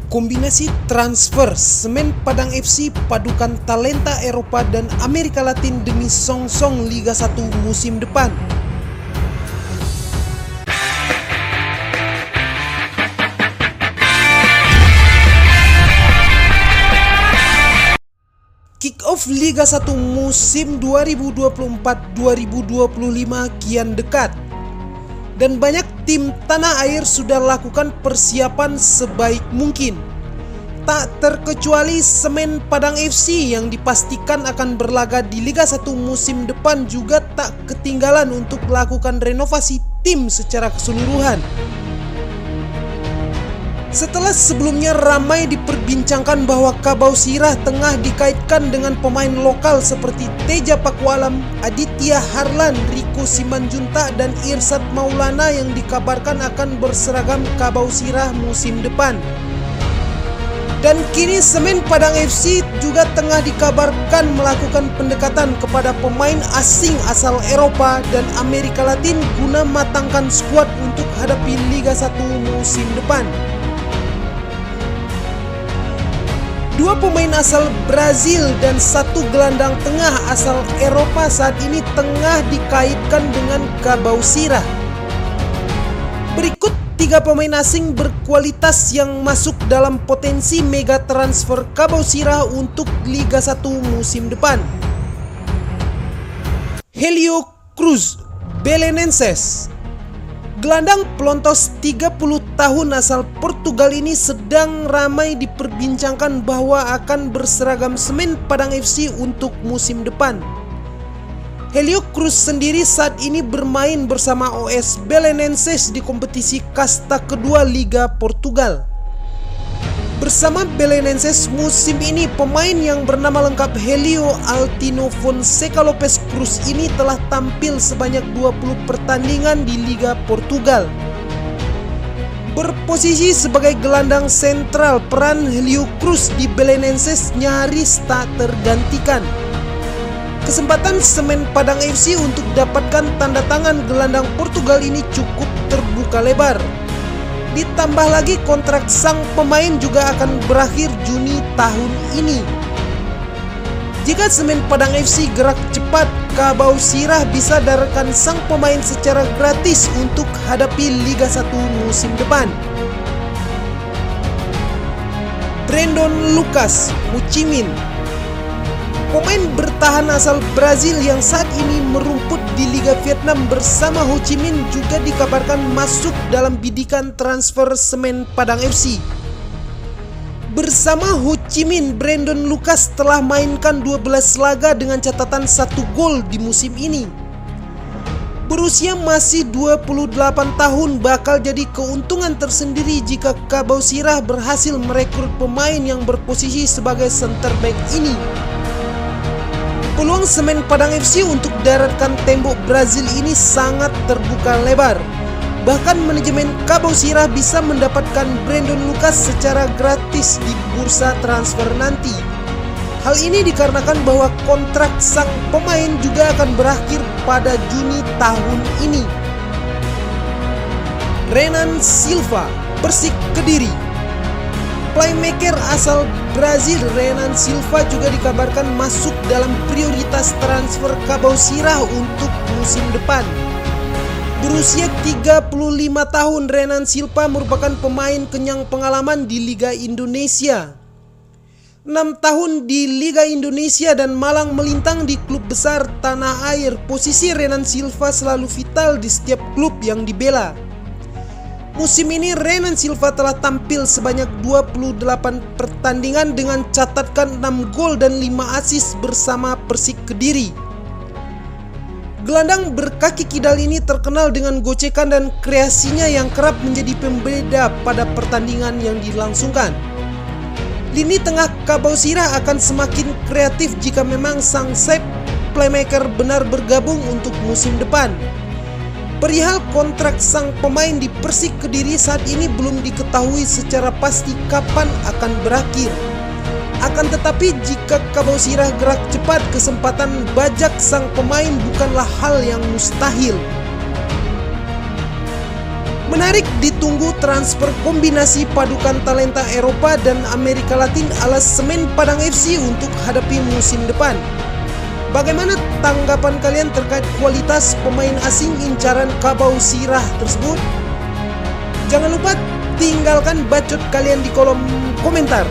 Kombinasi transfer Semen Padang FC padukan talenta Eropa dan Amerika Latin demi songsong Liga 1 musim depan. Kick-off Liga 1 musim 2024-2025 kian dekat. Dan banyak tim tanah air sudah lakukan persiapan sebaik mungkin. Tak terkecuali Semen Padang FC yang dipastikan akan berlaga di Liga 1 musim depan juga tak ketinggalan untuk melakukan renovasi tim secara keseluruhan. Setelah sebelumnya ramai diperbincangkan bahwa Kabau Sirah tengah dikaitkan dengan pemain lokal seperti Teja Pakualam, Aditya Harlan, Riko Simanjuntak, dan Irsad Maulana yang dikabarkan akan berseragam Kabau Sirah musim depan. Dan kini Semen Padang FC juga tengah dikabarkan melakukan pendekatan kepada pemain asing asal Eropa dan Amerika Latin guna matangkan skuad untuk hadapi Liga 1 musim depan. Dua pemain asal Brazil dan satu gelandang tengah asal Eropa saat ini tengah dikaitkan dengan Kabau Sirah. Berikut 3 pemain asing berkualitas yang masuk dalam potensi mega transfer Kabau Sirah untuk Liga 1 musim depan. Helio Cruz, Belenenses. Gelandang pelontos 30 tahun asal Portugal ini sedang ramai diperbincangkan bahwa akan berseragam Semen Padang FC untuk musim depan. Helio Cruz sendiri saat ini bermain bersama OS Belenenses di kompetisi kasta kedua Liga Portugal. Bersama Belenenses musim ini, pemain yang bernama lengkap Helio Altino Fonseca Lopes Cruz ini telah tampil sebanyak 20 pertandingan di Liga Portugal. Berposisi sebagai gelandang sentral, peran Helio Cruz di Belenenses nyaris tak tergantikan. Kesempatan Semen Padang FC untuk dapatkan tanda tangan gelandang Portugal ini cukup terbuka lebar. Ditambah lagi kontrak sang pemain juga akan berakhir Juni tahun ini. Jika Semen Padang FC gerak cepat, Kabau Sirah bisa datangkan sang pemain secara gratis untuk hadapi Liga 1 musim depan. Brandon Lucas, Ho Chi Minh. Pemain bertahan asal Brazil yang saat ini merumput di Liga Vietnam bersama Ho Chi Minh juga dikabarkan masuk dalam bidikan transfer Semen Padang FC. Bersama Ho Chi Minh, Brandon Lucas telah mainkan 12 laga dengan catatan 1 gol di musim ini. Berusia masih 28 tahun, bakal jadi keuntungan tersendiri jika Kabau Sirah berhasil merekrut pemain yang berposisi sebagai center back ini. Peluang Semen Padang FC untuk daratkan tembok Brazil ini sangat terbuka lebar. Bahkan manajemen Kabau Sirah bisa mendapatkan Brandon Lucas secara gratis di bursa transfer nanti. Hal ini dikarenakan bahwa kontrak sang pemain juga akan berakhir pada Juni tahun ini. Renan Silva, Persik Kediri. Playmaker asal Brazil Renan Silva juga dikabarkan masuk dalam prioritas transfer Kabau Sirah untuk musim depan. Berusia 35 tahun, Renan Silva merupakan pemain kenyang pengalaman di Liga Indonesia. 6 tahun di Liga Indonesia dan malang melintang di klub besar tanah air, posisi Renan Silva selalu vital di setiap klub yang dibela. Musim ini Renan Silva telah tampil sebanyak 28 pertandingan dengan catatan 6 gol dan 5 assist bersama Persik Kediri. Gelandang berkaki kidal ini terkenal dengan gocekan dan kreasinya yang kerap menjadi pembeda pada pertandingan yang dilangsungkan. Lini tengah Kabau Sirah akan semakin kreatif jika memang sang sayap playmaker benar bergabung untuk musim depan. Perihal kontrak sang pemain di Persik Kediri saat ini belum diketahui secara pasti kapan akan berakhir. Akan tetapi jika Kabau Sirah gerak cepat, kesempatan bajak sang pemain bukanlah hal yang mustahil. Menarik ditunggu transfer kombinasi padukan talenta Eropa dan Amerika Latin ala Semen Padang FC untuk hadapi musim depan. Bagaimana tanggapan kalian terkait kualitas pemain asing incaran Kabau Sirah tersebut? Jangan lupa tinggalkan bacot kalian di kolom komentar.